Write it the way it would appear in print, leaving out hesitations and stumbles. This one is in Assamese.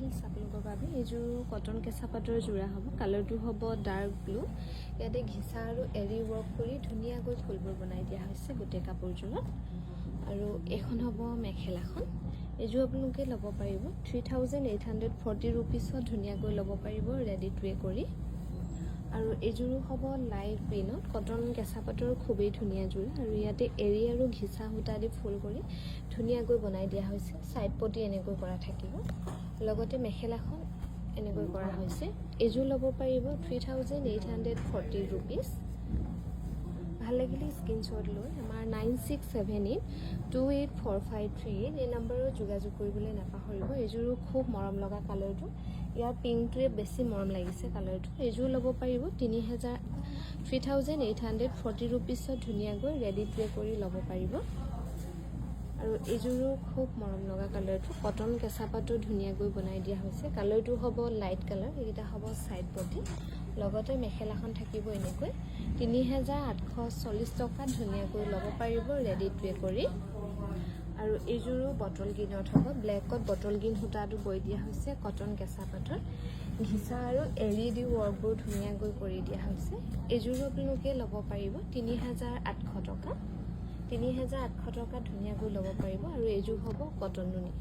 ফ্ৰেণ্ডছ আপোনালোকৰ বাবে এইযোৰ কটন কেঁচা পাটৰ যোৰা হ'ব। কালাৰটো হ'ব ডাৰ্ক ব্লু। ইয়াতে ঘিচা আৰু এৰী ৱৰ্ক কৰি ধুনীয়াকৈ ফুলবোৰ বনাই দিয়া হৈছে গোটেই কাপোৰযোৰত। আৰু এইখন হ'ব মেখেলাখন। এইযোৰ আপোনালোকে ল'ব পাৰিব 3840 ৰুপিছত ধুনীয়াকৈ ল'ব পাৰিব ৰেডি টু ৱে কৰি। আৰু এইযোৰো হ'ব লাইট গ্ৰীণত কটন কেঁচা পাটৰ খুবেই ধুনীয়া যোৰা। আৰু ইয়াতে এৰী আৰু ঘিচা সূতা দি ফুল কৰি ধুনীয়াকৈ বনাই দিয়া হৈছে। ছাইড পটি এনেকৈ কৰা থাকিব, লগতে মেখেলাখন এনেকৈ কৰা হৈছে। এইযোৰ ল'ব পাৰিব 3840 ৰুপিজ। ভাল লাগিলে স্ক্ৰীনশ্বট লৈ আমাৰ 9678284538 এই নম্বৰত যোগাযোগ কৰিবলৈ নাপাহৰিব। এইযোৰো খুব মৰম লগা কালাৰটো, ইয়াৰ পিংকটোৱে বেছি মৰম লাগিছে কালাৰটো। এইযোৰ ল'ব পাৰিব 3840 ৰুপিছত ধুনীয়াকৈ ৰেডি টু ৱে কৰি ল'ব পাৰিব। আৰু এইযোৰো খুব মৰম লগা কালাৰটো, কটন কেঁচা পাতো ধুনীয়াকৈ বনাই দিয়া হৈছে। কালাৰটো হ'ব লাইট কালাৰ, এইকেইটা হ'ব ছাইড পটি। লগতে মেখেলাখন থাকিব এনেকৈ 3840 টকাত ধুনীয়াকৈ ল'ব পাৰিব ৰেডি টু ৱে কৰি। আৰু এইযোৰো বটল গ্ৰীণত হ'ব, ব্লেকত বটল গ্ৰীণ সূতাটো বৈ দিয়া হৈছে কটন কেঁচা পাটৰ। ঘিচা আৰু এৰী দি ৱৰ্কবোৰ ধুনীয়াকৈ কৰি দিয়া হৈছে। এইযোৰো আপোনালোকে ল'ব পাৰিব 3800 টকা। 3800 টকাত ধুনীয়াকৈ ল'ব পাৰিব। আৰু এইযোৰ হ'ব কটন নুনি।